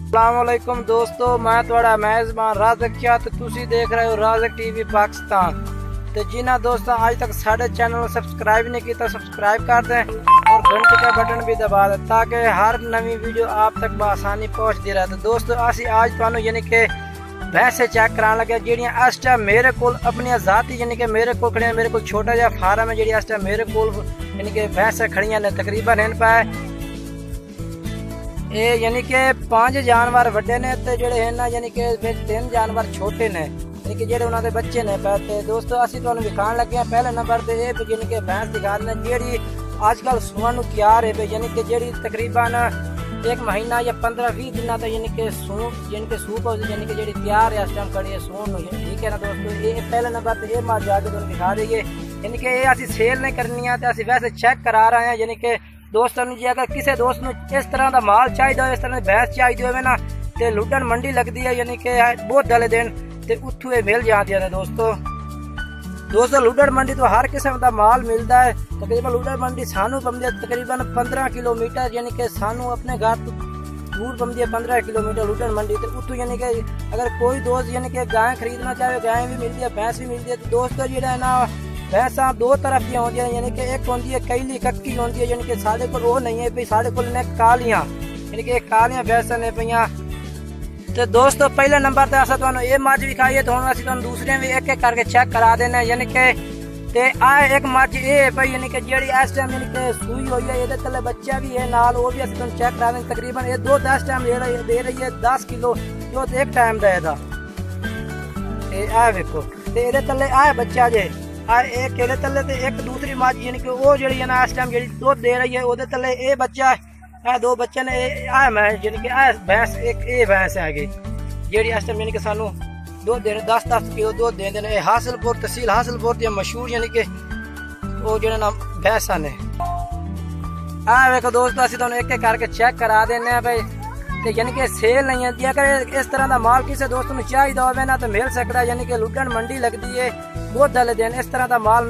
अस्सलामुअलैकुम दोस्तों, मैं थोड़ा मेज़बान राज़क क्या तो तुसी देख रहे हो राज़क टीवी पाकिस्तान। तो जिन्हें दोस्तों आज तक साढ़े चैनल को सब्सक्राइब नहीं किया सब्सक्राइब कर दें और घंटे का बटन भी दबा दें ताकि हर नवी वीडियो आप तक बआसानी पहुँचती रहे। तो दोस्तों असी आज थानू यानी कि भैंसे चेक कराने लगे जिहड़ियां इस टाइम मेरे को अपनी ज़ाती यानी कि मेरे को खड़ियां, मेरे को छोटा जिहा फार्म है जी इस टाइम मेरे को यानी कि भैंसे खड़ियां ने तकरीबन इन पे ये यानी कि 5 जानवर वड्डे ने ते जेड़े हैं ना यानी कि 3 जानवर छोटे ने यानी कि जेड़े उन्होंने बच्चे ने पे। दोस्तों असी तुहानू दिखाने लगे हैं पहले नंबर पे ये यानी कि भैंस दिखा रहे हैं जेड़ी आजकल सून तैयार है यानी कि जेड़ी तकरीबन 1 महीना या 15-20 दिन तक यानी कि सूप यानी कि जेड़ी तैयार है इस टाइम खड़ी है सून। ठीक है ना दोस्तों, ये पहले नंबर पे ये मार जाके तुहानू दिखा रही है यानी कि ये असी सेल नहीं करनी है तो असी वैसे चेक करा रहे हैं। यानी कि दोस्तों जी अगर किसी दोस्त में इस तरह का माल चाहिए इस तरह की भैंस चाहिए हो ना तो लुडन मंडी लगती है यानी कि बहुत दले दिन तो उतों ये मिल जाती है। दोस्तों लुडन मंडी तो हर किस्म का माल मिलता है। तकरीबन लुडन मंडी सानू पमदी है तकरीबन 15 किलोमीटर यानी कि सानू अपने घर तो दूर पमदी है 15 किलोमीटर लुडन मंडी। तो उतों यानी कि अगर कोई दोस्त यानी कि गाय खरीदना चाहे गाय भी मिलती है भैंस भी मिलती है। तो दोस्तों जो है ना भैंसा 2 तरह की होंगी यानी कि एक होंगी है कैली कक्की होंगी है यानी कि साढ़े को वो नहीं है साढ़े को ने कालियां यानी कि कालियां भैंसा ने पईयां। तो दोस्तों पहले नंबर पे असा तुहानू ये मझ विखाई है तो हुण असीं तुहानू दूसरे भी एक एक करके चेक करा देना यानी कि ते आ एक मझ ये भाई यानी कि जेड़ी इस टाइम यानी कि सूई हुई है ये तले बच्चा भी है नाल वो भी असीं तुहानू चेक करा देंगे। तकरीबन ये 2-10 टाइम दे रही है 10 किलो जो एक टाइम दा था ये आ देखो ते ये तले आ बच्चा जे एक केले तले ते एक दूसरी मझ यानी कि वो जी ना इस टाइम जी दूध दे रही है वो तले ये बच्चा है 2 बच्चे ने मैं यानी कि भैंस एक ये भैंस है जी इस टाइम यानी कि सानू दूध दे 10-10 किलो दूध देंगे ने। हासिलपुर तहसील हासिलपुर दी मशहूर यानी कि वो जो ना भैंसा ने वेखो दोस्तों असीं तुहानू एक एक करके चेक करा देने हैं भाई। तो यानी कि सेल नहीं आती अगर इस तरह का माल किसी दोस्त को चाहिए हो ना तो मिल सकता है। यानी कि लुडन मंडी लगती है बहुत दल दिन इस तरह का माल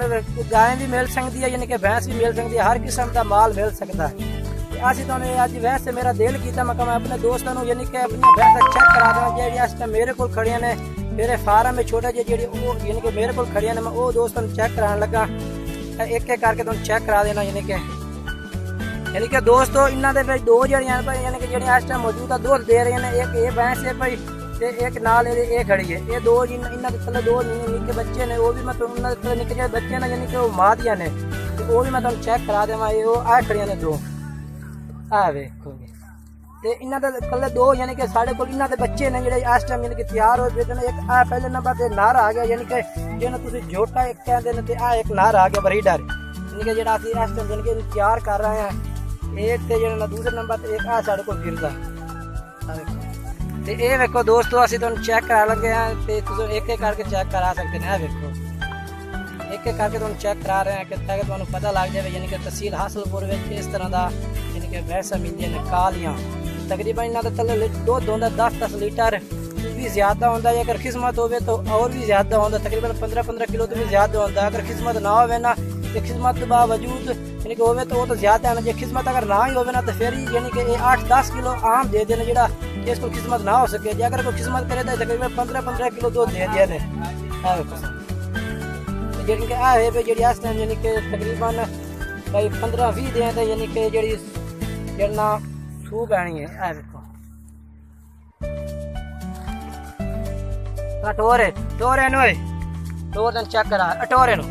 गाय भी मिल सकती है यानी कि भैंस भी मिल सकती है हर किस्म का माल मिल सकता है। असी तो अज वैसे मेरा दिल किया मैं अपने दोस्तों को यानी कि अपनी भैंस चेक करा देना जी इस टाइम मेरे को खड़िया ने मेरे फार्म में छोटा जी यानी कि मेरे को खड़िया ने मैं वो दोस्तों चेक कराने लगा एक एक करके तुम चेक करा देना। यानी कि दोस्तों इन्होंने 2 जड़ियां यानी कि इस टाइम मौजूदा दूध दे रही हैं एक ये भैंस है भाई ते एक नाल ये खड़ी है ये 2 इन्होंने तले 2 निके बच्चे ने वो भी मैं उन्होंने निके बच्चे ने यानी कि वो माँ दिया ने वो भी मैं तुम चेक करा देवा। ये वो आ खड़िया ने 2 आ वेखो ते इन्होंने तले 2 यानी कि साढ़े को इन्होंने बच्चे ने जो इस टाइम यानी कि तैयार हो बेटे एक आ पहले नंबर से नार आ गया यानी कि जिन्हें तुम झोटा एक कहते हैं आ एक नार आ गया ब्रीडर यानी कि जो इस टाइम यानी कि तैयार कर रहे हैं एक ते जो दूसरे नंबर पे एक आ साढ़े को गिरदा ये वेखो दोस्तों असीं तुहानू चेक करा लगे हैं ते तुसीं एक एक करके चेक करा सकते हैं। वेखो एक एक करके तुहानू चेक करा रहे हैं कि ताकि तुहानू पता लग जाए यानी कि तहसील हासिलपुर में इस तरह का यानी कि भैंसा मिलदियां ने कालियां तकरीबन इन्होंने तले दूध होंदा 10-10 लीटर भी ज्यादा होंदा है अगर किस्मत होवे तो और भी ज्यादा होंदा तकरीबन 15-15 किलो तो भी ज्यादा होंदा। अगर किस्मत ना होवे ना तो किस्मत बावजूद यानी कि होवे तो वो तो ज्यादा है ना किस्मत अगर ना ही होवे ना तो फिर यानी कि 8-10 किलो आम दे देने जो इसको किस्मत ना हो सके जी अगर कोई किस्मत करे तो तकरीबन 15-15 किलो दूध दे दिया ने यानी कि आ है जी इस टाइम यानी कि तकरीबन भाई 15-20 दिन यानी कि जी ना सू पैनी है। आ देखो टोरे टोरे नो टोर तन चेक करा टोरे नो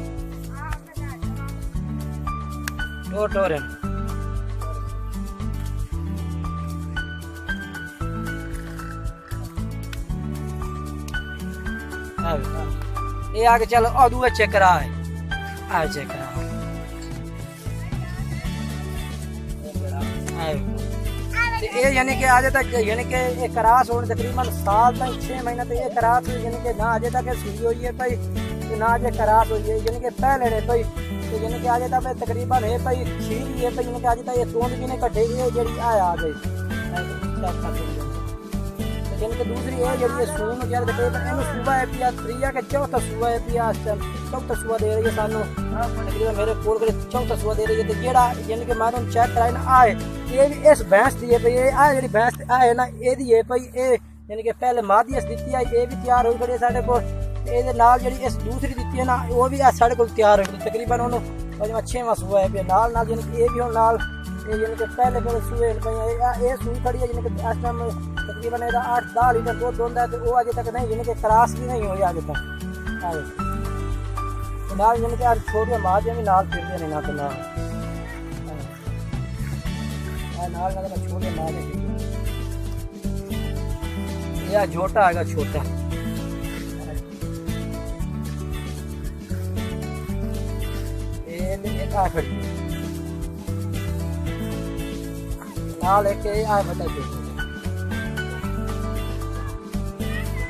टोरे ये आगे चलो दूसरा चेक करा है आ चेक करा ये यानी कि आज तक यानी कि ये करास होने तकरीबन साल तक 6 महीना तो ये करास यानी कि ना आज तक सुई हुई है भाई तो ना आज करास हुई है यानी कि पहले ने भाई तो यानी कि आज तक तकरीबन है भाई खीर है भाई यानी कि आज तक ये सूंद भी ने कटे ये जड़ी आ गई यानी कि दूसरी है जड़ी सून यार तकरीबन इन सुबह है पिया 3 का चौथा सुबह है पिया चौथा सूआ दे रही है सानू तकरीबन मेरे कोल कोल चौथा सूआ दे रही है। तो जेड़ा यानी कि मैं तुहानू चेक कराई ना आए ये भी इस भैंस दी है भई आ जेड़ी भैंस है ना एदी है भई ए यानी कि पहले मादी अस दित्ती है ये भी तैयार होई खड़ी है साडे कोल। ਇਹਦੇ ਨਾਲ ਜਿਹੜੀ ਇਸ ਦੂਸਰੀ ਦਿੱਤੀ ਹੈ ਨਾ ਉਹ ਵੀ ਸਾਡੇ ਕੋਲ ਤਿਆਰ ਹੋਈ ਤਕਰੀਬਨ ਉਹਨੂੰ 6ਵਾਂ ਸੂਆ ਹੈ ਨਾਲ ਨਾਲ ਯਾਨੀ ਕਿ ਇਹ ਵੀ ਹੁਣ ਨਾਲ ਇਹ ਯਾਨੀ ਕਿ ਪਹਿਲੇ ਸੂਏ ਪਈਆਂ ਇਹ ਸੂਈ ਖੜੀ ਹੈ ਯਾਨੀ ਕਿ ਇਸ ਟਾਈਮ ਤਕਰੀਬਨ ਇਹਦਾ 8-10 ਲੀਟਰ ਦੁੱਧ ਹੁੰਦਾ ਤੇ ਉਹ ਅਜੇ ਤੱਕ ਨਹੀਂ ਯਾਨੀ ਕਿ ਕਰਾਸ ਵੀ ਨਹੀਂ ਹੋਈ ਅਜੇ ਤੱਕ। ਨਾਲ ਯਾਨੀ ਕਿ ਛੋਟੀਆਂ ਮਾਦੀਆਂ ਵੀ ਨਾਲ ਫਿਰਦੀਆਂ ਨੇ ਨਾ ਤੇ ਨਾਲ ਨਾਲ ਛੋਟੀਆਂ ਮਾਦੀਆਂ ਇਹ ਛੋਟਾ ਹੈਗਾ ਛੋਟਾ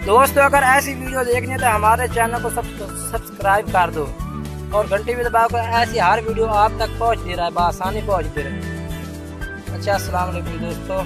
दोस्तों अगर ऐसी वीडियो देखनी है तो हमारे चैनल को सब्सक्राइब कर दो और घंटी भी दबाओ कर ऐसी हर वीडियो आप तक पहुंचती रहे, बआसानी पहुंचती रहे। अच्छा अस्सलाम वालेकुम दोस्तों।